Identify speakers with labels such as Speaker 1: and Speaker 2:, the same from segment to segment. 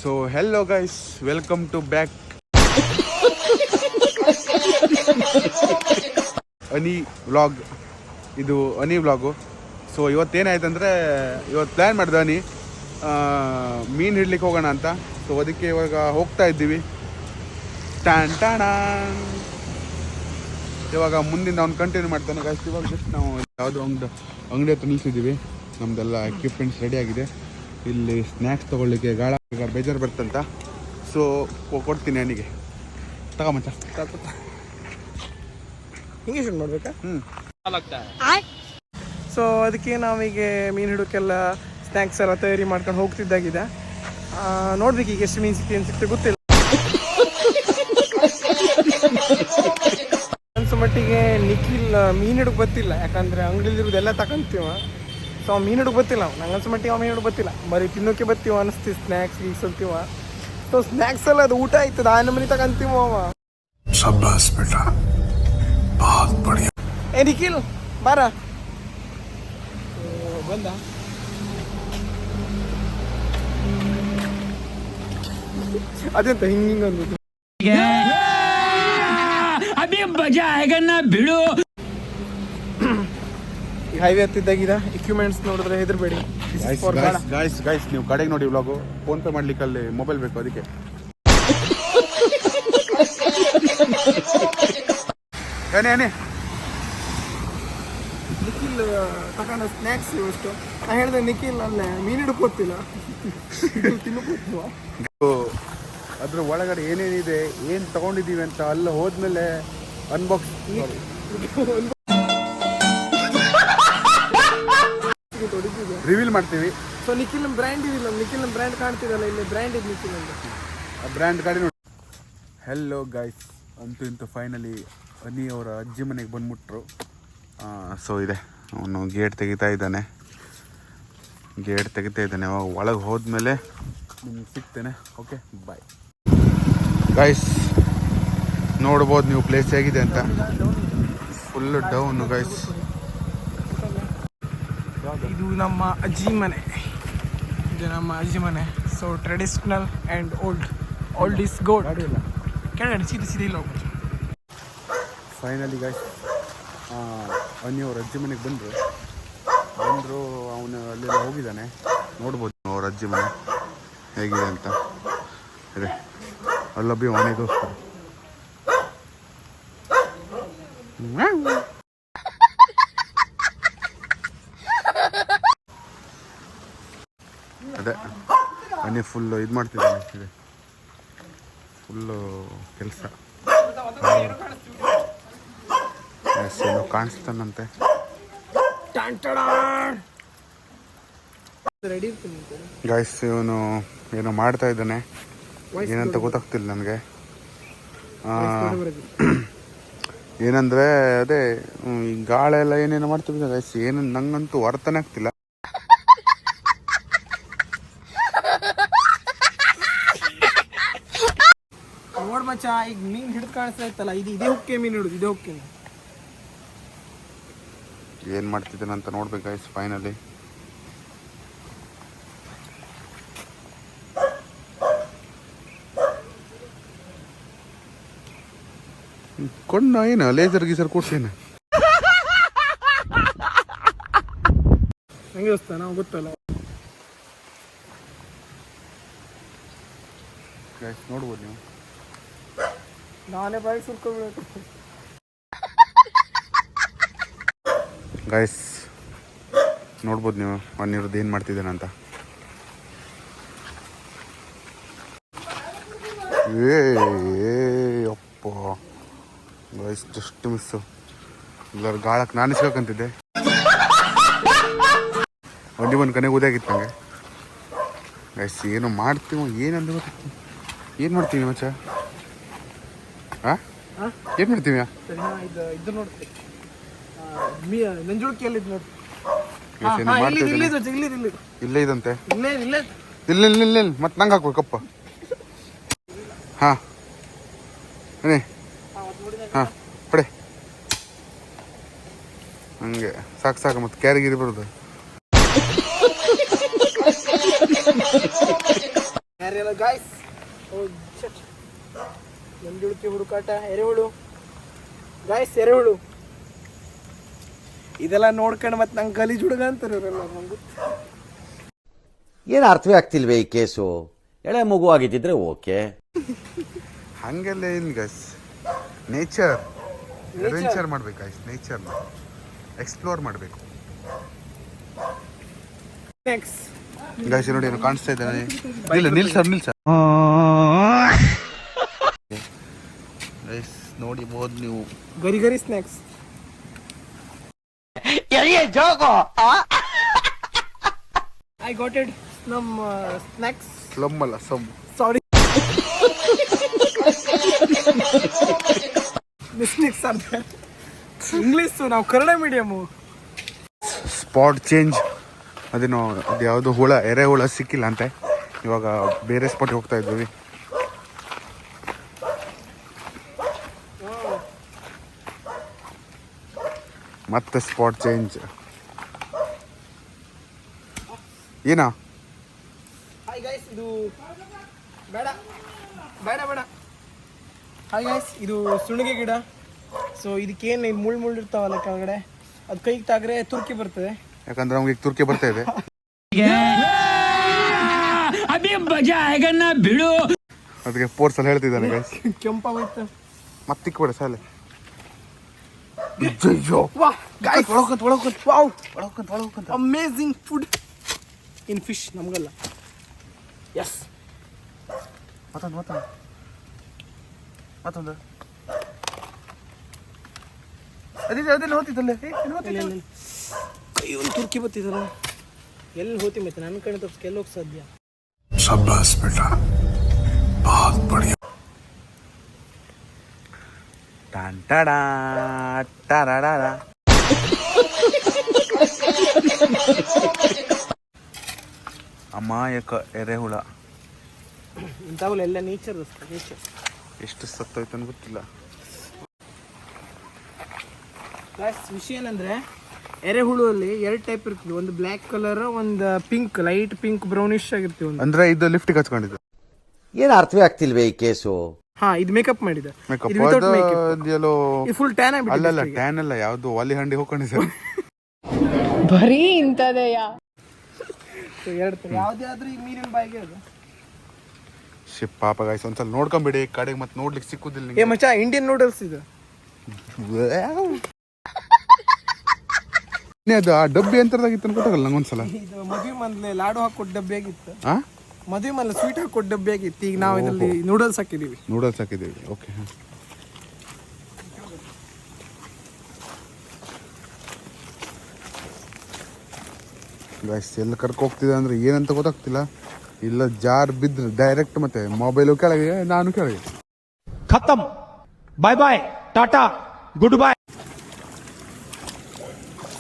Speaker 1: So hello guys, welcome to back ಅನಿ vlog. ಇದು ಅನಿ ವ್ಲಾಗು. ಸೊ ಇವತ್ತೇನಾಯ್ತಂದರೆ, ಇವತ್ತು ಪ್ಲ್ಯಾನ್ ಮಾಡಿದೆ ಅನಿ ಮೀನು ಹಿಡ್ಲಿಕ್ಕೆ ಹೋಗೋಣ ಅಂತ. ಸೊ ಅದಕ್ಕೆ ಇವಾಗ ಹೋಗ್ತಾ ಇದ್ದೀವಿ. ಇವಾಗ ಮುಂದಿನ ಅವ್ನು ಕಂಟಿನ್ಯೂ ಮಾಡ್ತಾನೆ ಗೈಸ್. ಇವಾಗ ಜಸ್ಟ್ ನಾವು ಯಾವುದೋ ಅಂಗಡಿ ಹತ್ರ ನಿಲ್ಸಿದ್ದೀವಿ. ನಮ್ಮದೆಲ್ಲ ಎಕ್ವಿಪ್ಮೆಂಟ್ಸ್ ರೆಡಿ ಆಗಿದೆ. ಇಲ್ಲಿ ಸ್ನ್ಯಾಕ್ಸ್ ತೊಗೊಳ್ಳಿಕ್ಕೆ ಗಾಳ ಬೇಜಾರು ಬರ್ತಂತ. ಸೊ ಕೊಡ್ತೀನಿ ಅವನಿಗೆ. ತಗೊಂಬಚ್ಚ
Speaker 2: ಹಿಂಗೆ ಶುರು ಮಾಡ್ಬೇಕಾ? ಸೊ ಅದಕ್ಕೆ ನಾವೀಗ ಮೀನು ಹಿಡೋಕ್ಕೆಲ್ಲ ಸ್ನ್ಯಾಕ್ಸ್ ಎಲ್ಲ ತಯಾರಿ ಮಾಡ್ಕೊಂಡು ಹೋಗ್ತಿದ್ದಾಗಿದೆ. ನೋಡ್ಬೇಕು ಈಗ ಎಷ್ಟು ಮೀನು ಸಿಕ್ತಿ ಏನು ಸಿಕ್ತಿ ಗೊತ್ತಿಲ್ಲ. ಅನ್ಸೋ ಮಟ್ಟಿಗೆ ನಿಖಿಲ್ ಮೀನು ಹಿಡೋಕೆ ಗೊತ್ತಿಲ್ಲ, ಯಾಕಂದರೆ ಅಂಗಡಿಲಿರೋದೆಲ್ಲ ತಗೊಂತೀವ. ಸೊ ಅವ್ ಮೀನು ಹಿಡೋಕೆ ಗೊತ್ತಿಲ್ಲ. ನಂಗೆ ಅನ್ಸೋ ಮಟ್ಟಿಗೆ ಮೀನು ಹಿಡೋಕೆ ಗೊತ್ತಿಲ್ಲ, ಬರೀ ತಿನ್ನೋಕೆ ಬರ್ತೀವ ಅನಿಸ್ತೀವಿ. ಸ್ನ್ಯಾಕ್ಸ್ ಗೀಕ್ಸ್ ಅಂತೀವ. ಸೊ ಸ್ನ್ಯಾಕ್ಸ್ ಎಲ್ಲ ಅದು ಊಟ ಆಯ್ತದ ಆ ನಮ್ಮನೆ ತಗೊಂತೀವ. ಅವ
Speaker 3: शाबाश बेटा, बहुत बढ़िया.
Speaker 2: ಏ ನಿಖಿಲ್ ಬಾರ. ಬಂದ ಅದೆಂತ ಹಿಂಗಿಂಗಂದು
Speaker 4: ಬಿಡು.
Speaker 2: ಈಗ ಹೈವೇ ಹತ್ತಿದ್ದಾಗಿದೆ. ಇಕ್ವಿಪ್ಮೆಂಟ್ಸ್ ನೋಡಿದ್ರೆ ಹೆದರ್ಬೇಡಿ.
Speaker 1: ಗೈಸ್ ನೀವು ಕಡೆಗೆ ನೋಡಿ ವ್ಲಾಗು. ಫೋನ್ ಪೇ ಮಾಡ್ಲಿಕ್ಕೆ ಅಲ್ಲಿ ಮೊಬೈಲ್ ಬೇಕು, ಅದಕ್ಕೆ. ಏನೇ
Speaker 2: ನಿಖಿಲ್ ತಗೊಂಡ ಸ್ನ್ಯಾಕ್ಸ್ ಇವಷ್ಟು. ನಾ ಹೇಳಿದೆ ನಿಖಿಲ್ ಅಲ್ಲೇ ಮೀನು ಹಿಡಕ್ ಗೊತ್ತಿಲ್ಲ, ತಿನ್ನಕ್ಕೋಗ್ತೀವ.
Speaker 1: ಅದ್ರ ಒಳಗಡೆ ಏನೇನಿದೆ, ಏನು ತಗೊಂಡಿದ್ದೀವಿ ಅಂತ ಅಲ್ಲಿ ಹೋದ್ಮೇಲೆ ಅನ್ಬಾಕ್ಸ್ ರಿವೀಲ್ ಮಾಡ್ತೀವಿ.
Speaker 2: ಸೊ ನಿಖಿಲ್ ಬ್ರ್ಯಾಂಡ್ ಇದಿಲ್ಲ, ನಿಖಿಲ್ ಬ್ರ್ಯಾಂಡ್ ಕಾಣ್ತಿದಲ್ಲ ಇಲ್ಲಿ, ಬ್ರ್ಯಾಂಡ್ ಇದೆ ನಿಖಿಲ್ ಅಂತ.
Speaker 1: ಆ ಬ್ರ್ಯಾಂಡ್ ಗಾಡಿ ನೋಡಿ. ಹೆಲೋ ಗೈಸ್, ಅಂತೂ ಇಂತೂ ಫೈನಲಿ ಅನಿ ಅವರ ಅಜ್ಜಿ ಮನೆಗೆ ಬಂದ್ಬಿಟ್ರು. ಸೊ ಇದೆ, ಅವನು ಗೇಟ್ ತೆಗಿತಾ ಇದ್ದಾನೆ. ಅವಾಗ ಒಳಗೆ ಹೋದ್ಮೇಲೆ ನಿಮ್ಗೆ ಸಿಗ್ತೇನೆ. Okay, bye guys. ನೋಡ್ಬೋದು ನೀವು ಪ್ಲೇಸ್ ಹೇಗಿದೆ ಅಂತ. Full down guys.
Speaker 2: ಇದು ನಮ್ಮ ಅಜ್ಜಿ ಮನೆ. So traditional and old is gold. ಕೆಳಗಡೆ ಸೀದಾ ಇಲ್ಲ ಹೋಗ್ಬೋದು.
Speaker 1: ಫೈನಲಿ ಗೈಸ್, ಅನಿ ಅವ್ರ ಅಜ್ಜಿ ಮನೆಗೆ ಬಂದರು. ಅವನು ಅಲ್ಲೆಲ್ಲ ಹೋಗಿದ್ದಾನೆ. ನೋಡ್ಬೋದು ಅವ್ರ ಅಜ್ಜಿ ಮನೆ ಹೇಗಿದೆ ಅಂತ. ಇದೆ ಅಲ್ಲೊಬ್ಬಿ ಮನೆಗೋಸ್ಕರ. ಅದೇ ಅನಿ ಫುಲ್ಲು ಇದು ಮಾಡ್ತಿದ್ದಾನೆ. ಇದೆ ಫುಲ್ಲು ಕೆಲಸ ಕಾಣಿಸ್ತಾನಂತೆ. ಗೈಸ್, ಇವನು ಏನೋ ಮಾಡ್ತಾ ಇದ್ದಾನೆ, ಏನಂತ ಗೊತ್ತಾಗ್ತಿಲ್ಲ ನನಗೆ. ಏನಂದರೆ ಅದೇ ಈ ಗಾಳಿ ಎಲ್ಲ ಏನೇನೋ ಮಾಡ್ತಿದ್ದ ಗೈಸ್. ಏನು ನಂಗಂತೂ ಅರ್ಥನೇ ಆಗ್ತಿಲ್ಲ.
Speaker 2: ನೋಡ್ ಮಚ್ಚ, ಈಗ ಮೀನು ಹಿಡಿದು ಕಾಣಿಸ್ತಾ ಇತ್ತಲ್ಲ, ಇದೇ ಹುಕ್ಕೆ ಮೀನು ಹಿಡಿದು, ಇದೇ ಹುಕ್ಕೆ.
Speaker 1: ಏನು ಮಾಡ್ತಿದ್ದಾನಂತ ನೋಡ್ಬೇಕು ಗೈಸ್. ಫೈನಲಿ ಕೊಂಡ ಏನು ಲೇಸರ್ ಗೀಸರ್ ಕೊಡ್ಸೇನು
Speaker 2: ಹಂಗೆ ಹೊಸ್ತಾ ನಾವು ಗೊತ್ತಲ್ಲ.
Speaker 1: ಗೈಸ್ ನೋಡ್ಬೋದು ನೀವು.
Speaker 2: ನಾನೇ ಬಾಯಿ ಸುರ್ಕೊಬಿಡೋದು.
Speaker 1: ಗೈಸ್ ನೋಡ್ಬೋದು ನೀವು ಅನ್ನಿರೋದು ಏನು ಮಾಡ್ತಿದ್ದೇನಂತ. ಅಪ್ಪ ಗೈಸ್, ಜಸ್ಟ್ ಮಿಸ್ಸು. ಎಲ್ಲರೂ ಗಾಳಕ್ಕೆ ನಾನು ಇಸ್ಬೇಕಂತಿದ್ದೆ. ಒಂದಿ ಒಂದು ಕನೆಗೆ ಉದಾಗಿತ್ತು ನನಗೆ. ಗೈಸ್ ಏನೋ ಮಾಡ್ತೀವೋ ಏನಂತ ಗೊತ್ತಿತ್ತು. ಏನು ಮಾಡ್ತೀವಿ ಮಚ್ಚ? ಹಾಂ, ಏನು ಮಾಡ್ತೀವಿ?
Speaker 2: ಇದು ನೋಡ್ತೀವಿ, ನಂಜುಳಿಕೆಯಲ್ಲಿ ನೋಡಿ.
Speaker 1: ಇಲ್ಲೇ ಇದಂತೆ. ಇಲ್ಲ ಮತ್ತೆ ನಂಗೆ ಹಾಕ್ಬೇಕಪ್ಪ. ಹಾಂ ಹಾಂ ಪಡೆ ಹಂಗೆ ಸಾಕು ಮತ್ತೆ ಕ್ಯಾರಿಗಿರಿ ಬರೋದು.
Speaker 2: ಯಾರೆಲ್ಲ ಗಾಯ್ಸ್ ನಂಜುಳಿಕೆ ಹುಡುಕಾಟ ಎರೆಹುಳು ಗಾಯ್ಸ್ ಎರೆಹುಳು ಇದೆಲ್ಲ ನೋಡ್ಕೊಂಡು ಮತ್ತೆ ನಂಗೆ ಗಲೀಜ್ ಹುಡುಗ ಅಂತಾರೆ ಇವರೆಲ್ಲ ನಂಗೆ
Speaker 4: ಏನು ಅರ್ಥವೇ ಆಗ್ತಿಲ್ವೇ ಈ ಕೇಸು ಎಳೆ ಮಗು ಆಗಿದ್ದಿದ್ರೆ ಓಕೆ
Speaker 1: ಹಂಗೆಲ್ಲ ಏನು ಗೈಸ್ ನೇಚರ್ ಅಡ್ವೆಂಚರ್ ಮಾಡ್ಬೇಕು ಗೈಸ್ ನೇಚರ್ನ ಎಕ್ಸ್ಪ್ಲೋರ್ ಮಾಡಬೇಕು
Speaker 2: ನೆಕ್ಸ್ಟ್
Speaker 1: ಗೈಸ್ ನೋಡಿ ಏನು ಕಾಣಿಸ್ತಾ ಇದ್ದಾನೆ ಇಲ್ಲ ನಿಲ್ಸ ಗೈಸ್ ನೋಡಿಬಹುದು ನೀವು
Speaker 2: ಗರಿ ಗರಿ ಸ್ನ್ಯಾಕ್ಸ್ ಐ ಗಾಟ್ ಇಟ್ ನಮ್ಮ ಸ್ನ್ಯಾಕ್ಸ್
Speaker 1: ಲಮ್ಮಲ್ಲ ಸಮ್
Speaker 2: ಸಾರಿ ಮಿಸ್ಟೇಕ್ಸ್ ಆರ್ ಇಂಗ್ಲೀಷ್ ನಾವು ಕನ್ನಡ ಮೀಡಿಯಮು
Speaker 1: ಸ್ಪಾಟ್ ಚೇಂಜ್ ಅದೇನೋ ಅದು ಯಾವುದೋ ಎರೆಹುಳ ಸಿಕ್ಕಿಲ್ಲ ಅಂತೆ ಇವಾಗ ಬೇರೆ ಸ್ಪಾಟ್ಗೆ ಹೋಗ್ತಾ ಇದ್ದೀವಿ ಮತ್ತೆ ಸ್ಪಾಟ್ ಚೇಂಜ್ ಏನಾ
Speaker 2: ಹಾಯ್ ಗೈಸ್ ಇದು ಬೇಡ ಬೇಡ ಬೇಡ ಹಾಯ್ ಗೈಸ್ ಇದು ಸುಣಿಗೆ ಗಿಡ ಸೊ ಇದಕ್ಕೇನು ಮುಳ್ಳು ಇರ್ತಾವಲ್ಲ ಕೆಳಗಡೆ ಅದು ಕೈಗೆ ತಾಗ್ರೆ ತುರ್ಕಿ ಬರ್ತದೆ
Speaker 1: ಯಾಕಂದ್ರೆ ನಮ್ಗೆ ಈಗ ತುರ್ಕಿ ಬರ್ತಾ ಇದೆ ಅದಕ್ಕೆ ಪೋರ್ಸಲ್ಲಿ ಹೇಳ್ತಿದ್ದಾನೆ ಗೈಸ್
Speaker 2: ಕೆಂಪಾಗೋಯ್ತು
Speaker 1: ಮತ್ತಿಕ್ಬೇಡ ಸಾಲೆ
Speaker 2: ಅಮೇಝಿಂಗ್ ಫುಡ್ ಇನ್ ಫಿಶ್ ನಮಗಲ್ಲ ಎಸ್
Speaker 1: ಮತ್ತೊಂದು ಅದೇನು ಹೋಗ್ತಿದ್ದಲ್ಲೇ
Speaker 2: ಕೈ ಒಂದು ತುರ್ಕಿ ಬತ್ತಿದಲ್ಲ ಎಲ್ಲಿ ಹೋತಿ ಮತ್ತೆ ನನ್ನ ಕಡೆ ತಪ್ಪಿಸ್ಕೆ ಎಲ್ಲಿ ಹೋಗಿ ಸಾಧ್ಯ
Speaker 3: शाबाश बेटा बहुत बढ़िया
Speaker 1: ಅಮಾಯಕ ಎರೆಹುಳ
Speaker 2: ಇಂಥವುಗಳು ಎಲ್ಲ ನೇಚರ್
Speaker 1: ಎಷ್ಟು ಸತ್ತೋಯ್ತು ಅಂತ ಗೊತ್ತಿಲ್ಲ
Speaker 2: ವಿಷಯ ಏನಂದ್ರೆ ಎರೆಹುಳುವಲ್ಲಿ ಎರಡು ಟೈಪ್ ಇರ್ತದೆ ಒಂದು ಬ್ಲ್ಯಾಕ್ ಕಲರ್ ಒಂದು ಪಿಂಕ್ ಲೈಟ್ ಪಿಂಕ್ ಬ್ರೌನಿಶ್ ಆಗಿರ್ತೀವಿ ಒಂದು
Speaker 1: ಅಂದ್ರೆ ಇದು ಲಿಫ್ಟಿಗೆ ಹಚ್ಕೊಂಡಿದ್ದು
Speaker 4: ಏನು ಅರ್ಥವೇ ಆಗ್ತಿಲ್ವೇ ಈ ಕೇಸು
Speaker 2: ಹಾ ಇದು ಮೇಕಪ್ ಮಾಡಿದೆ ಫುಲ್ ಟ್ಯಾನ್
Speaker 1: ಅಲ್ಲಲ್ಲ ಟ್ಯಾನ್ ಅಲ್ಲ ಯಾವ್ದು ವಾಲಿ ಹಂಡಿ ಹೋಗ್ಕೊಂಡಿದ್ದಾರೆ
Speaker 5: ಬರೀ ಇಂಥದೆಯಾ
Speaker 2: ಎರಡು ಯಾವ್ದೇ ಆದ್ರೂ ಈ ಮೀನಿನ ಬಾಯಿಗೆ ಅದು
Speaker 1: ಶಿಪ್ ಪಾಪ ಗಾಯ್ಸ್ ಒಂದ್ಸಲ ನೋಡ್ಕೊಂಬಿಡಿ ಕಡೆಗೆ ಮತ್ತೆ ನೋಡ್ಲಿಕ್ಕೆ ಸಿಕ್ಕುದಿಲ್ಲ
Speaker 2: ಏ ಮಚ್ಚ ಇಂಡಿಯನ್ ನೂಡಲ್ಸ್ ಇದು
Speaker 1: ಅದು ಆ ಡಬ್ಬಿ ಎಂತರದಾಗಿತ್ತು ಗೊತ್ತಾಗಲ್ಲ ನಂಗೊಂದ್ಸಲ
Speaker 2: ಇದು ಮದುವೆ ಮೊದಲೇ ಲಾಡು ಹಾಕೊಟ್ಟು ಡಬ್ಬಿ ಆಗಿತ್ತು
Speaker 1: ಹಾ
Speaker 2: ಮದುವೆ ಮೊದಲು ಸ್ವೀಟ್ ಹಾಕೊಟ್ಟು ಡಬ್ಬಿ ಆಗಿತ್ತು ಈಗ ನಾವು ಇದರಲ್ಲಿ ನೂಡಲ್ಸ್ ಹಾಕಿದೀವಿ
Speaker 1: ನೂಡಲ್ಸ್ ಹಾಕಿದ್ದೀವಿ ಓಕೆ ಗಾಯ್ಸ್ ಎಲ್ಲ ಕರ್ಕೊ ಹೋಗ್ತಿದೆ ಅಂದ್ರೆ ಏನಂತ ಗೊತ್ತಾಗ್ತಿಲ್ಲ ಇಲ್ಲ ಜಾರ್ ಬಿದ್ರೆ ಡೈರೆಕ್ಟ್ ಮತ್ತೆ ಮೊಬೈಲು ಕೆಳಗೆ ನಾನು ಕೆಳಗೆ
Speaker 6: खत्म bye bye tata goodbye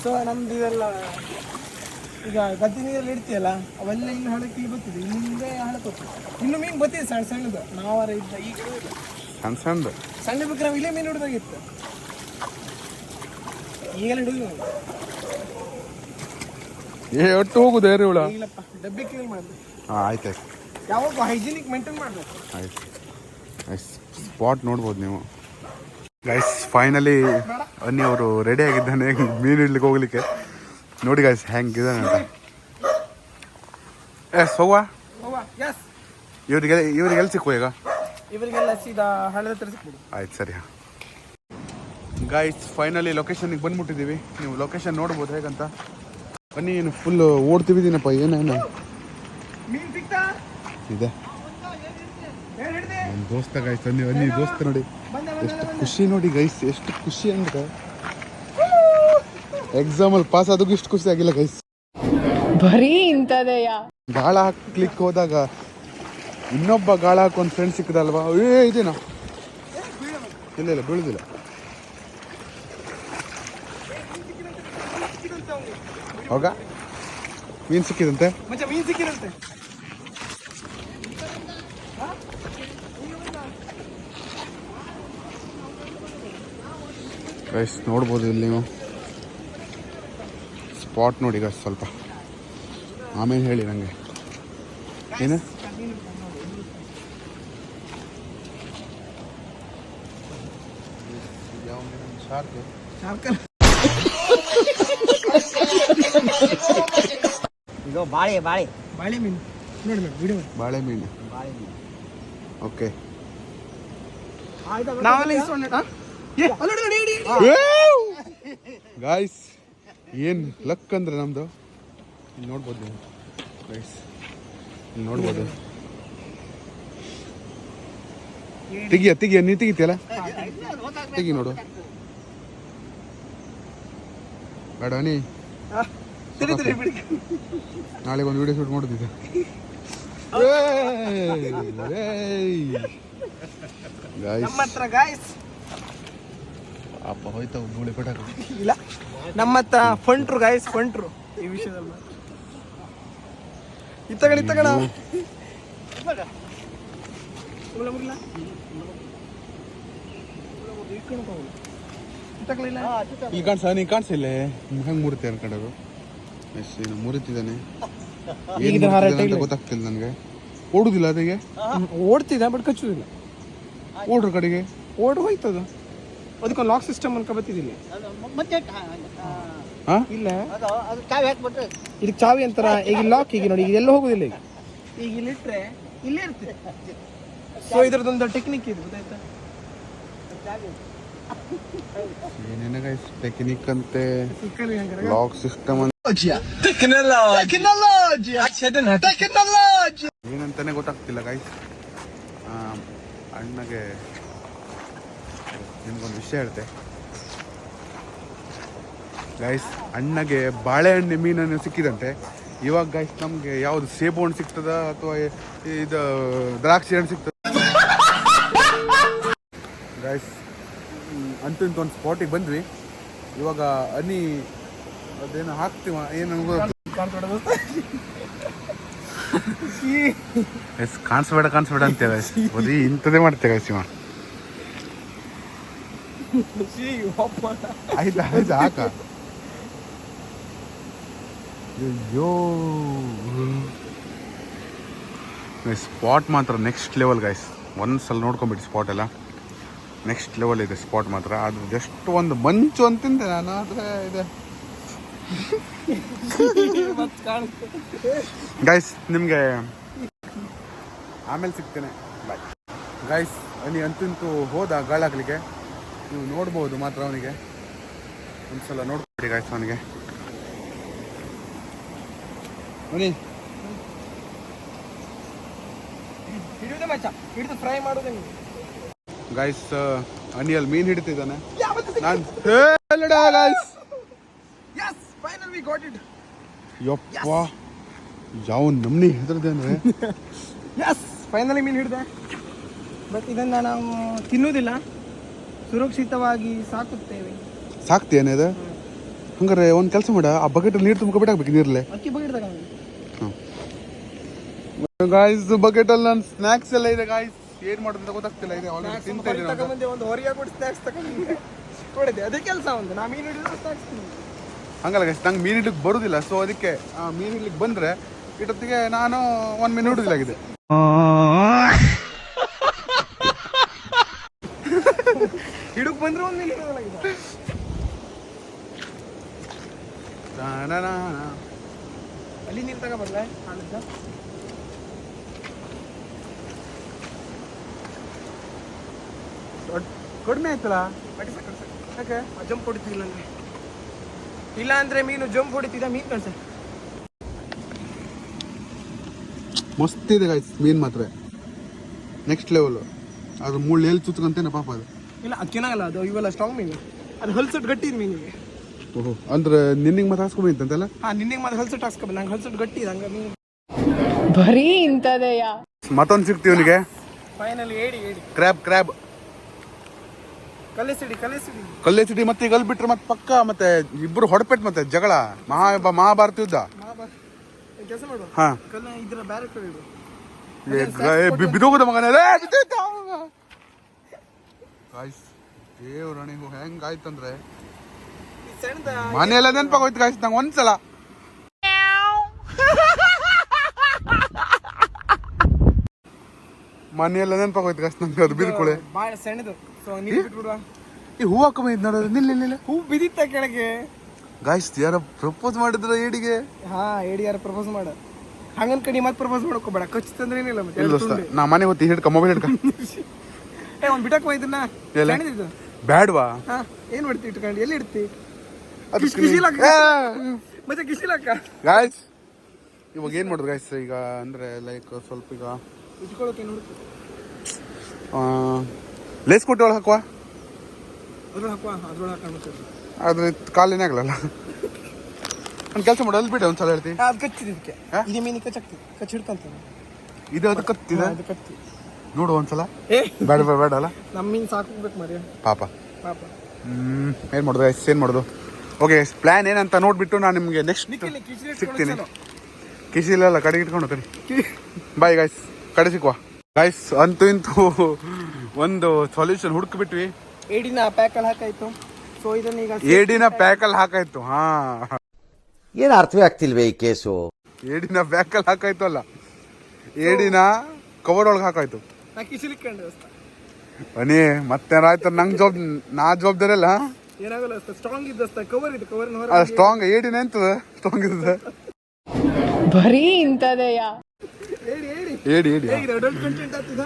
Speaker 2: so ನಮ್ದು ಇದೆಲ್ಲ ಈಗ ಗದ್ದೆ ನೀರಲ್ಲಿ ಇಡ್ತೀಯಲ್ಲ ಅವೆಲ್ಲ ಇನ್ನು ಹಳಕ್ಕೆ ಇಲ್ಲಿ ಬರ್ತಿದೆ ಹಿಂದೆ ಹಳಕೋಗ್ತದೆ ಇನ್ನು ಮೀನು ಬರ್ತಿದೆ ಸಣ್ಣ ಸಣ್ಣದು ನಾವಾರ ಇದ್ದ ಈಗ
Speaker 1: ಸಣ್ಣ ಸಣ್ಣ
Speaker 2: ಸಣ್ಣ ಬೇಕು ನಾವು ಇಲ್ಲೇ ಮೀನು ಹಿಡಿದಾಗಿತ್ತು ಈಗೆಲ್ಲ ಹಿಡಿದು
Speaker 1: ಒಟ್ಟು ಹೋಗುದು ಎರೆಹುಳ
Speaker 2: ಈಗಲಪ್ಪ ಡಬ್ಬಿ ಕ್ಲೀನ್ ಮಾಡಿದೆ
Speaker 1: ಹಾಂ ಆಯ್ತಾಯ್ತು
Speaker 2: ಯಾವಾಗ ಹೈಜಿನಿಕ್ ಮೇಂಟೈನ್ ಮಾಡಬೇಕು
Speaker 1: ಆಯ್ತು ಆಯ್ತು ಸ್ಪಾಟ್ ನೋಡ್ಬೋದು ನೀವು ಗೈಸ್ ಫೈನಲಿ ಅನ್ನಿ ಅವರು ರೆಡಿ ಆಗಿದ್ದಾನೆ ಮೀನು ಹಿಡ್ಲಿಕ್ಕೆ ಹೋಗ್ಲಿಕ್ಕೆ ನೋಡಿ ಗೈಸ್ ಹೆಂಗಿದ್ದಾನೆ ಅಂತ ಹೋಗುವ
Speaker 2: ಎಸ್
Speaker 1: ಇವ್ರಿಗೆ ಎಲ್ಲಿ ಸಿಕ್ಕುವ ಈಗ
Speaker 2: ಇವರಿಗೆಲ್ಲ ಸೀದಾ ಹಳ್ಳದ ಹತ್ರ ಸಿಕ್ಬಿಡು
Speaker 1: ಆಯ್ತು ಸರಿ ಗೈಸ್ ಫೈನಲಿ ಲೊಕೇಶನ್ಗೆ ಬಂದ್ಬಿಟ್ಟಿದ್ದೀವಿ ನೀವು ಲೊಕೇಶನ್ ನೋಡ್ಬೋದು ಹೇಗಂತ ಬನ್ನಿ ಏನು ಫುಲ್ ಓಡ್ತಿದ್ದೀನಪ್ಪ ಏನೇನು
Speaker 2: ಮೀನು ಸಿಕ್ತಾ
Speaker 1: ಇದೆ ನನ್ನ ದೋಸ್ತ ಗೈಸ್ ಅನ್ನಿ ದೋಸ್ತ ನೋಡಿ ಎಷ್ಟು ಖುಷಿ ನೋಡಿ ಗೈಸ್ ಎಷ್ಟು ಖುಷಿ ಅಂದ್ರೆ ಎಕ್ಸಾಮಲ್ಲಿ ಪಾಸ್ ಆದಕ್ಕೂ ಇಷ್ಟು ಖುಷಿ ಆಗಿಲ್ಲ ಗೈಸ್
Speaker 5: ಬರೀ ಇಂಥದೆಯಾ
Speaker 1: ಗಾಳ ಹಾಕ್ಲಿಕ್ಕೆ ಹೋದಾಗ ಇನ್ನೊಬ್ಬ ಗಾಳ ಹಾಕೊಂಡು ಫ್ರೆಂಡ್ ಸಿಕ್ಕದಲ್ವಾ ಇದೇನಾ ಇಲ್ಲ ಬೀಳುದಿಲ್ಲ ಹೋಗ ಮೀನು ಸಿಕ್ಕಿದಂತೆ
Speaker 2: ಮಚ್ಚ ಮೀನು ಸಿಕ್ಕಿದಂತೆ
Speaker 1: ಗೈಸ್ ನೋಡ್ಬೋದು ಇಲ್ಲಿ ನೀವು ಸ್ಪಾಟ್ ನೋಡಿ ಗೈಸ್ ಸ್ವಲ್ಪ ಆಮೇಲೆ ಹೇಳಿ ನನಗೆ ಏನು ಶಾರ್ಕ್
Speaker 2: ಶಾರ್ಕಲ್
Speaker 7: ಇದು ಬಾಳೆ ಬಾಳೆ
Speaker 2: ಬಾಳೆ ಮೀನು ನೋಡಿ ನೋಡಿ ವಿಡಿಯೋ
Speaker 1: ಬಾಳೆ ಮೀನು.
Speaker 7: ಬಾಳೆ ಮೀನು.
Speaker 1: ಓಕೆ
Speaker 2: ನಾವೆಲ್ಲ ಇಸ್ಕೊಂಡೆ
Speaker 1: ಗಾಯ್ಸ್ ಏನು ಲಕ್ ಅಂದ್ರೆ ನಮ್ಮದು ಇಲ್ಲಿ ನೋಡ್ಬೋದು ನೀವು ಗೈಸ್, ಇಲ್ಲಿ ನೋಡ್ಬೋದು. ತೆಗಿಯ ನೀ ತೆಗಿತೀಯಲ್ಲ, ತೆಗಿ ನೋಡು. ಬೇಡ ನೀ ನಾಳೆ ಒಂದು ವಿಡಿಯೋ ಶೂಟ್ ಮಾಡೋದಿದ್ದೆ.
Speaker 2: ನಮ್ಮ ಹತ್ರ ಗಾಯ್ಸ್
Speaker 1: ಅಪ್ಪ ಹೋಯ್ತಾವ ಧೂಳಿ ಪಟಾಕ.
Speaker 2: ಇಲ್ಲ ನಮ್ಮ ಹತ್ರ ಫಂಟ್ರು ಗಾಯ್ಸ್, ಫಂಟ್ರು ಈ ವಿಷಯದಲ್ಲಿ ಇತ್ತಗಳ
Speaker 1: ಇಲ್ಲಿ ಕಾಣಿಸ ನೀ ಕಾಣಿಸಿಲ್ಲ ಹೆಂಗ್ ಮುರಿತೆ ಅನ್ಕೊಂಡರು. ಎಷ್ಟು ಮುರಿತಿದ್ದಾನೆ ಏನು ಗೊತ್ತಾಗ್ತಿಲ್ಲ ನನಗೆ. ಓಡುದಿಲ್ಲ ಅದಕ್ಕೆ,
Speaker 2: ಓಡ್ತಿದ್ದ ಬಟ್ ಕಚ್ಚುದಿಲ್ಲ.
Speaker 1: ಓಡ್ರ ಕಡೆಗೆ
Speaker 2: ಓಡ್ ಹೋಯ್ತದ, ಅದಕ್ಕೊಂದು ಲಾಕ್ ಸಿಸ್ಟಮ್ ಅನ್ಕೊ ಬತ್ತಿದಿಲ್ಲ.
Speaker 7: ಮತ್ತೆ
Speaker 1: ಹಾ
Speaker 2: ಇಲ್ಲ
Speaker 7: ಅದು ಚಾವಿ ಹಾಕ್ಬಿಟ್ರೆ
Speaker 2: ಇದಕ್ಕೆ ಚಾವಿ ಅಂತಾರ. ಈಗ ಲಾಕ್ ಈಗ ನೋಡಿ, ಈಗ ಎಲ್ಲ ಹೋಗುದಿಲ್ಲ. ಈಗ ಇಲ್ಲಿಟ್ರೆ ಇಲ್ಲೇ ಇರ್ತದೆ. ಸೊ ಇದ್ರದೊಂದು ಟೆಕ್ನಿಕ್ ಇದೆ ಗೊತ್ತಾಯ್ತಾ.
Speaker 1: ಏನೇನ ಗೈಸ್ ಟೆಕ್ನಿಕ್ ಅಂತೆ,
Speaker 2: ಸಿಕ್ಕಲ್ಲಿ ಹಂಗಾರೆ
Speaker 1: ಲಾಕ್ ಸಿಸ್ಟಮ್ ಏನಂತಾನೆ ಗೊತ್ತಾಗ್ತಿಲ್ಲ ಗೈಸ್. ಅಣ್ಣಗೆ ನಿಮ್ಗೊಂದು ವಿಷಯ ಹೇಳ್ತೆ ಗೈಸ್. ಅಣ್ಣಗೆ ಬಾಳೆಹಣ್ಣು ಮೀನನ್ನು ಸಿಕ್ಕಿದಂತೆ. ಇವಾಗ ಗೈಸ್ ನಮಗೆ ಯಾವುದು ಸೇಬು ಹಣ್ಣು ಸಿಗ್ತದ ಅಥವಾ ಇದು ದ್ರಾಕ್ಷಿ ಹಣ್ಣು ಸಿಗ್ತದ ಗೈಸ್. ಅಂತೂ ಇಂತ ಒಂದು ಸ್ಪಾಟಿಗೆ ಬಂದ್ವಿ. ಇವಾಗ ಹನಿ ಅದೇನು ಹಾಕ್ತೀವ ಏನು ನಮಗೂ ಕಾಣಿಸ್ಬೇಡ ಅಂತೇವೆ. ಬರೀ ಇಂಥದೇ ಮಾಡ್ತೇವೆ ಶಿವ. ಆಯ್ತಾ ಹಾಕ. ಅಯ್ಯೋ ಸ್ಪಾಟ್ ಮಾತ್ರ ನೆಕ್ಸ್ಟ್ ಲೆವೆಲ್ ಗೈಸ್. ಒಂದ್ಸಲ ನೋಡ್ಕೊಂಬಿಟ್ಟು ಸ್ಪಾಟ್ ಎಲ್ಲ ನೆಕ್ಸ್ಟ್ ಲೆವೆಲ್ ಇದೆ ಸ್ಪಾಟ್ ಮಾತ್ರ. ಅದು ಜಸ್ಟ್ ಒಂದು ಮಂಚು ಅಂತಿಂದೆ ನಾನು. ಆದರೆ ಇದೆ ಗೈಸ್, ನಿಮಗೆ ಆಮೇಲೆ ಸಿಗ್ತೇನೆ. Bye guys. ಅಲ್ಲಿ ಅಂತೂ ಹೋದ ಗಾಳಾಗ್ಲಿಕ್ಕೆ, ನೀವು ನೋಡ್ಬೋದು ಮಾತ್ರ ಅವನಿಗೆ. ಒಂದ್ಸಲ ನೋಡ್ಕೊಡಿ ಗೈಸ್ ಅವನಿಗೆ. ಬನ್ನಿ
Speaker 2: ಹಿಡಿಯುವುದೇ ಮಚ್ಚ, ಹಿಡಿದು ಫ್ರೈ ಮಾಡೋದೇ
Speaker 1: ಗೈಸ್. ಅನಿಯಲ್ ಮೀನು ಹಿಡಿತಿದ್ದಾನೆ. ನಾನು guys
Speaker 2: final we got it.
Speaker 1: ಯಪ್ಪ ಯಾವ ನಮ್ನಿ ಹೆದರ್ದೇನೆ.
Speaker 2: ಯಸ್ ಫೈನಲಿ ಮೀನು ಹಿಡಿದೆ. ಬಟ್ ಇದನ್ನು ನಾವು ತಿನ್ನುವುದಿಲ್ಲ, ಸುರಕ್ಷಿತವಾಗಿ ಸಾಕುತ್ತೇವೆ.
Speaker 1: ಸಾಕ್ತೇನೆ ಅದು. ಹಂಗಾರೆ ಒಂದು ಕೆಲಸ ಮಾಡ, ಆ ಬಕೆಟ್ ನೀರು ತುಂಬ ಬಿಟ್ಟಾಕ್ಬೇಕು ನೀರಲ್ಲೇ.
Speaker 2: ಅಕ್ಕಿ ಬಕೆಟ್ ತಗೊಂಡು
Speaker 1: ಗಾಯ್ಸ್. ಬಕೆಟ್ ಅಲ್ಲಿ ನನ್ನ ಸ್ನಾಕ್ಸ್ ಎಲ್ಲ ಇದೆ ಗಾಯ್ಸ್. ಏನ್ ಮಾಡೋದು ಅಂತ ಗೊತ್ತಾಗ್ತಿಲ್ಲ. ಇದೆ ಆಲ್ರೆಡಿ ತಿಂತಾ ಇದ್ದೀನಿ.
Speaker 2: ತಗೊಂಬಂದೆ, ಒಂದು ಹೊರಗೆ ಬಿಟ್ಟು ಸ್ನಾಕ್ಸ್ ತಗೊಂಡು ಕೊಡಿದೆ. ಅದೇ ಕೆಲಸ ಒಂದು ನಾ ಮೀನು ಹಿಡಿದ್ರೆ ಸ್ನಾಕ್ಸ್ ತಿನ್ನೋದು.
Speaker 1: ಹಂಗಲ್ಲ ಗೈಸ್, ನಂಗೆ ಮೀನು ಹಿಡ್ಲಿಕ್ಕೆ ಬರುದಿಲ್ಲ. ಸೊ ಅದಕ್ಕೆ ಮೀನು ಹಿಡ್ಲಿಕ್ಕೆ ಬಂದ್ರೆ ಇಷ್ಟೊತ್ತಿಗೆ ನಾನು 1 ಮೀನು ಹಿಡಿದಿಲ್ಲಾಗಿದೆ.
Speaker 2: ಹಿಡುಕ್ ಬಂದ್ರೆ ಒಂದು ಮೀನು ಹಿಡಿದಾಗಿದೆ. ಅಲ್ಲಿ ನೀರು ತಗೊಬರ್ಲ ಕಾಣಿಸ್ತಾ.
Speaker 1: ಕಡಿಮೆ ಆಯ್ತಲ್ಲ.
Speaker 2: ಯಾಕೆ ಜಂಪ್ ಹೊಡಿತಿಲ್ಲ ಅಂದ್ರೆ, ಇಲ್ಲ ಅಂದ್ರೆ ಮೀನು ಜಂಪ್ ಹೊಡಿತಿದ್ದ ಮೀನು ಕಳ್ಸ.
Speaker 1: ಮಸ್ತ್ ಇದೆ ಗಾಯ್ಸ್ ಮೀನು ಮಾತ್ರ ನೆಕ್ಸ್ಟ್ ಲೆವೆಲ್. ಅದು ಮುಳ್ಳು ಎಲ್ಲಿ ಚುತ್ಕಂತೇನೆ ಪಾಪ ಅದು.
Speaker 2: ಇಲ್ಲ ಅದು ಚೆನ್ನಾಗಲ್ಲ, ಅದು ಇವೆಲ್ಲ ಸ್ಟ್ರಾಂಗ್ ಮೀನು. ಅದು ಹಲ್ಸಟ್ಟು ಗಟ್ಟಿ ಇದೆ ಮೀನಿಗೆ.
Speaker 1: ಓಹೋ, ಅಂದ್ರೆ ನಿನ್ನಿಗೆ ಮತ್ತೆ ಹಾಸ್ಕೊಂಬಂತಂತಲ್ಲ.
Speaker 2: ನಿನ್ನೆಗೆ ಮತ್ತೆ ಹಲ್ಸಟ್ಟು ಹಾಕ್ಸ್ಕೊಬೇಕು. ನಂಗೆ ಹಲ್ಸಟ್ಟು ಗಟ್ಟಿ ಇದೆ ಹಂಗ ಮೀನು.
Speaker 5: ಬರೀ ಇಂಥದೆಯಾ.
Speaker 1: ಮತ್ತೊಂದು ಸಿಗ್ತೀವಿ ಅವನಿಗೆ.
Speaker 2: ಫೈನಲಿ ಹೇಳಿ
Speaker 1: ಕ್ರ್ಯಾಬ್ ಕಲ್ಲೆಸಿಡಿ ಮತ್ತೆ ಈಗ ಅಲ್ಲಿ ಬಿಟ್ರೆ ಮತ್ತೆ ಪಕ್ಕ ಮತ್ತೆ ಇಬ್ರು ಹೊಡಪೆಟ್ ಮತ್ತೆ ಜಗಳ ಮಹಾಭಾರತ ಯುದ್ಧ.
Speaker 2: ಕೆಲಸ ಮಾಡು.
Speaker 1: ಹಾ
Speaker 2: ಇದ್ರ ಬ್ಯಾರೆ ಕಡೆ ಇಡು.
Speaker 1: ಬಿದೋಗುದ ಮಗನೇ. ದೇವ್ರಣಿಗೂ ಹೆಂಗಾಯ್ತಂದ್ರೆ ಮನೆಯೆಲ್ಲ ನೆನಪಾಗೋಯ್ತು ಗಾಯ್ಸ್ ನಂಗೆ ಒಂದ್ಸಲ. ಮನೆಯೆಲ್ಲ ನೆನಪಾಗೋಯ್ತು ಗಾಯ್ಸ್ ನಂಗೆ ಅದು ಬಿದ್ಕೊಳ್ಳೆ.
Speaker 2: ಬಾಳ ಸಣ್ಣದು. ಸೊ ನೀರು ಬಿಟ್ಬಿಡುವ.
Speaker 1: ಈ ಹೂ ಹಾಕೊಂಬ ಇದ್ ನೋಡೋದು ನಿಲ್ಲ
Speaker 2: ಹೂ ಬಿದಿತ್ತ ಕೆಳಗೆ.
Speaker 1: ಗಾಯ್ಸ್ ಯಾರ ಪ್ರಪೋಸ್ ಮಾಡಿದ್ರ ಏಡಿಗೆ.
Speaker 2: ಹಾ ಏಡಿ ಯಾರು ಪ್ರಪೋಸ್ ಮಾಡ ಹಂಗನ್ ಕಡಿ ಮತ್ತೆ ಪ್ರಪೋಸ್ ಮಾಡೋಕೋಬೇಡ, ಖಚಿತಂದ್ರೆ ಏನಿಲ್ಲ ಮತ್ತೆ
Speaker 1: ಇಲ್ಲ ದೋಸ್ತ, ನಾ ಮನೆ ಹೊತ್ತಿ ಹಿಡ್ಕ ಮೊಬೈಲ್ ಹಿಡ್ಕ.
Speaker 2: ಒಂದ್ ಬಿಡಕ್ ಇದನ್ನ
Speaker 1: ಎಲ್ಲಿ?
Speaker 2: ಸಣ್ಣದಿದು.
Speaker 1: ಬ್ಯಾಡ್ವಾ
Speaker 2: ಹಾ ಏನ್ ಮಾಡ್ತಿ ಇಟ್ಕೊಂಡು ಎಲ್ಲಿ ಇಡ್ತಿ?
Speaker 1: ಅದು
Speaker 2: ಕಿಶಿಲಾಕ ಮತ್ತೆ ಕಿಶಿಲಾಕ
Speaker 1: ಗಾಯ್ಸ್ ಇವಾಗ ಏನ್ ಮಾಡುದು ಗಾಯ್ಸ್ ಈಗ ಅಂದ್ರೆ ಲೈಕ್ ಸ್ವಲ್ಪ ಈಗ
Speaker 2: ಇಟ್ಕೊಳ್ಳೋಕೆ ನೋಡ್ತಿ
Speaker 1: ಲೇಸ್ ಕೊಟ್ಟು ಒಳಗೆ ಹಾಕುವ.
Speaker 2: ಅದ್ರೊಳಗೆ ಹಾಕುವ, ಅದ್ರೊಳಗೆ ಹಾಕೊಂಡು
Speaker 1: ಆದ್ರೆ ಕಾಲೇನೇ ಆಗಲ್ಲ. ಒಂದು ಕೆಲಸ ಮಾಡು, ಅಲ್ಲಿ ಬಿಟ್ಟು ಒಂದ್ಸಲ ಹೇಳ್ತೀನಿ.
Speaker 2: ಅದು ಕಚ್ಚಿದೆ ಇದಕ್ಕೆ. ಇದೇ ಮೀನಿಗೆ ಕಚ್ಚಿ ಹಿಡ್ಕೊಂತಾನೆ
Speaker 1: ಇದು ಅದು ಕತ್ತಿದೆ
Speaker 2: ಅದು ಕತ್ತಿ.
Speaker 1: ನೋಡು ಒಂದ್ಸಲ.
Speaker 2: ಏ
Speaker 1: ಬೇಡ ಬೇಡ ಬೇಡ ಅಲ್ಲ
Speaker 2: ನಮ್ಮ ಮೀನು ಸಾಕೋಗ್ಬೇಕು ಮರಿ
Speaker 1: ಪಾಪ.
Speaker 2: ಪಾಪ.
Speaker 1: ಏನು ಮಾಡೋದು ಗಾಯ್ಸ್, ಏನು ಮಾಡೋದು? ಓಕೆ ಪ್ಲ್ಯಾನ್ ಏನಂತ ನೋಡ್ಬಿಟ್ಟು ನಾನು ನಿಮಗೆ ನೆಕ್ಸ್ಟ್
Speaker 2: ನಿಖಿಲ್ ಕಿಶಿಲಿ
Speaker 1: ಸಿಗ್ತೀನಿ. ಕಿಸಿಲೆಲ್ಲ ಕಡೆಗೆ ಇಟ್ಕೊಂಡು ಹೋಗ್ತೀನಿ. ಬಾಯ್ ಗಾಯ್ಸ್, ಕಡೆ ಸಿಕ್ಕುವ ಗಾಯ್ಸ್. ಅಂತೂ ಇಂತೂ ಒಂದು ಸೊಲ್ಯೂಷನ್ ಹುಡುಕ್ಬಿಟ್ವಿ.
Speaker 2: ಏಡಿನ ಪ್ಯಾಕಲ್ಲಿ ಹಾಕಾಯ್ತು. ಸೊ ಇದನ್ನ ಈಗ
Speaker 1: ಏಡಿನ ಪ್ಯಾಕಲ್ಲಿ ಹಾಕಾಯ್ತು. ಹಾ
Speaker 4: ಏನು ಅರ್ಥವೇ ಆಗ್ತಿಲ್ವೇ ಈ ಕೇಸು?
Speaker 1: ಏಡಿನ ಪ್ಯಾಕಲ್ಲಿ ಹಾಕಾಯ್ತು ಅಲ್ಲ, ಏಡಿನ ಕವರ್ ಒಳಗೆ ಹಾಕಾಯ್ತು.
Speaker 2: ನಾ ಕಿಶಿಲಿಕ್ಕಂಡು
Speaker 1: ಬನ್ನಿ ಮತ್ತೇನಾಯ್ತು ನಂಗೆ ಜವಾಬ್ದಾರಿ ಅಲ್ಲ.
Speaker 2: ಏನಾಗಲ್ಲ ಸ್ಟ್ರಾಂಗ್ ಇದ್ದಸ್ತ ಕವರ್ ಇದು ಕವರ್ನ ಹೊರ
Speaker 1: ಸ್ಟ್ರಾಂಗ್ ಏಡಿನ ಎಂತದ ಸ್ಟ್ರಾಂಗ್ ಇರ್ತದೆ.
Speaker 5: ಬರೀ ಇಂಥದೆಯ.
Speaker 2: ಏಡಿ ಏಡಿ
Speaker 1: ಏಡಿ ಏಡಿ
Speaker 2: ಹೇಗಿದೆ ಅಡಲ್ಟ್ ಕಂಟೆಂಟ್ ಆಗ್ತದ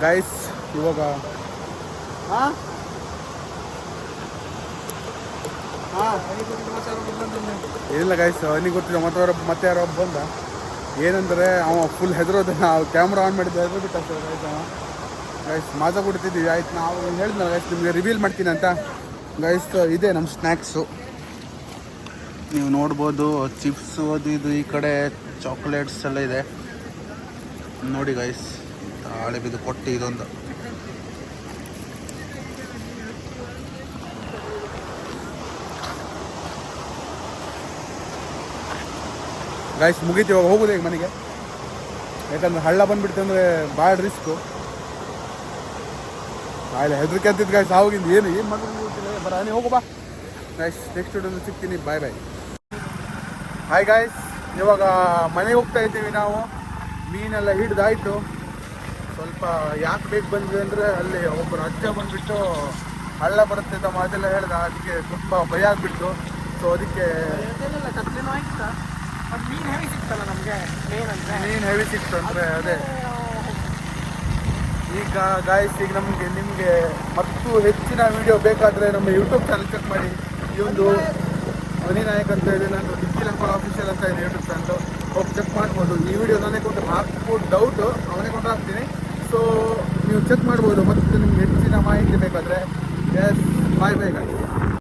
Speaker 1: ಗಾಯ್ಸ್. ಇವಾಗ ಏನಿಲ್ಲ ಗಾಯ್ಸ್, ಅವನಿಗೆ ಗೊತ್ತಿಲ್ಲ ಮತ್ತೆ ಯಾರೋ ಒಬ್ಬ ಬಂದ. ಏನಂದರೆ ಅವ ಫುಲ್ ಹೆದರೋದ. ನಾವು ಕ್ಯಾಮ್ರಾ ಆನ್ ಮಾಡಿದ್ದು ಹೆದರು ಬಿಟ್ಟಾಗ್ತದೆ ಗಾಯ್ಸ್. ಅವ ಗಾಯ್ಸ್ ಮಾತಾ ಕೊಡ್ತಿದ್ದೀವಿ ಆಯ್ತು. ನಾವು ಹೇಳಿದ್ನಲ್ಲ ಗಾಯ್ಸ್ ನಿಮಗೆ ರಿವೀಲ್ ಮಾಡ್ತೀನಿ ಅಂತ. ಗಾಯ್ಸ್ ಇದೆ ನಮ್ಮ ಸ್ನ್ಯಾಕ್ಸು, ನೀವು ನೋಡ್ಬೋದು. ಚಿಪ್ಸು ಅದು ಇದು, ಈ ಕಡೆ ಚಾಕ್ಲೇಟ್ಸ್ ಎಲ್ಲ ಇದೆ ನೋಡಿ ಗಾಯ್ಸ್. ತಾಳೆ ಬಿದ್ದು ಕೊಟ್ಟು ಇದೊಂದು ಗಾಯ್ಸ್ ಮುಗೀತಿ. ಇವಾಗ ಹೋಗೋದು ಈಗ ಮನೆಗೆ, ಯಾಕಂದ್ರೆ ಹಳ್ಳ ಬಂದ್ಬಿಡ್ತು ಅಂದರೆ ಭಾಳ ರಿಸ್ಕು. ಆಯ್ತು ಹೆದರಿಕೆ ಅಂತಿದ್ದು ಗಾಯ್ಸ್. ಆವಾಗಿಂದ ಏನು ಮಾಡಿದ್ರೆ ಬರ ನೀ ಹೋಗು ಬಾ ಗಾಯ್ಸ್. ನೆಕ್ಸ್ಟ್ ವಿಡಿಯೋದಲ್ಲಿ ಸಿಗ್ತೀನಿ. ಬಾಯ್ ಬಾಯ್. ಹಾಯ್ ಗಾಯ್ಸ್, ಇವಾಗ ಮನೆಗೆ ಹೋಗ್ತಾ ಇದ್ದೀವಿ ನಾವು. ಮೀನೆಲ್ಲ ಹಿಡ್ದಾಯ್ತು. ಸ್ವಲ್ಪ ಯಾಕೆ ಬೇಕು ಬಂದ್ವಿ ಅಂದರೆ ಅಲ್ಲಿ ಒಬ್ಬರು ಅಜ್ಜ ಬಂದುಬಿಟ್ಟು ಹಳ್ಳ ಬರುತ್ತೆ ಅಂತ ಮಾತೆಲ್ಲ ಹೇಳ್ದ. ಅದಕ್ಕೆ ತುಂಬ ಭಯ ಆಗಿಬಿಟ್ಟು. ಸೊ ಅದಕ್ಕೆ
Speaker 2: ಕತ್ಲೇನೋ ಆಯ್ತಾ ಅದು ಮೀನು ಹೆವಿ ಸಿಕ್ತಲ್ಲ ನಮಗೆ ಮೇನ್ ಅಂದರೆ
Speaker 1: ಮೀನು ಹೆವಿ ಸಿಕ್ತು ಅಂದರೆ ಅದೇ. ಈಗ ಗಾಯ್ಸ್ ಈಗ ನಿಮಗೆ ಮತ್ತು ಹೆಚ್ಚಿನ ವಿಡಿಯೋ ಬೇಕಾದರೆ ನಮ್ಮ ಯೂಟ್ಯೂಬ್ ಚಾನಲ್ ಚೆಕ್ ಮಾಡಿ. ಈ ಒಂದು ಮನಿ ನಾಯಕ್ ಅಂತ ಇದೆ, ನಾನು ನಿಖಿಲ್ ಅಂಕಲ್ ಆಫೀಷಿಯಲ್ ಅಂತ ಇದೆ ಯೂಟ್ಯೂಬ್ ಚಾನಲ್. ಹೋಗಿ ಚೆಕ್ ಮಾಡ್ಬೋದು. ಈ ವಿಡಿಯೋ ನಾನೇ ಕೊಂಡು ಹಾಕ್ಬೋದು, ಡೌಟು ಅವನೇ ಕೊಂಡು ಹಾಕ್ತೀನಿ. ಸೊ ನೀವು ಚೆಕ್ ಮಾಡ್ಬೋದು. ಮತ್ತು ನಿಮ್ಗೆ ಹೆಚ್ಚಿನ ಮಾಹಿತಿ ಬೇಕಾದರೆ ಎಸ್ ಬಾಯ್ ಬಾಯ್ ಗಾಯ್ಸ್.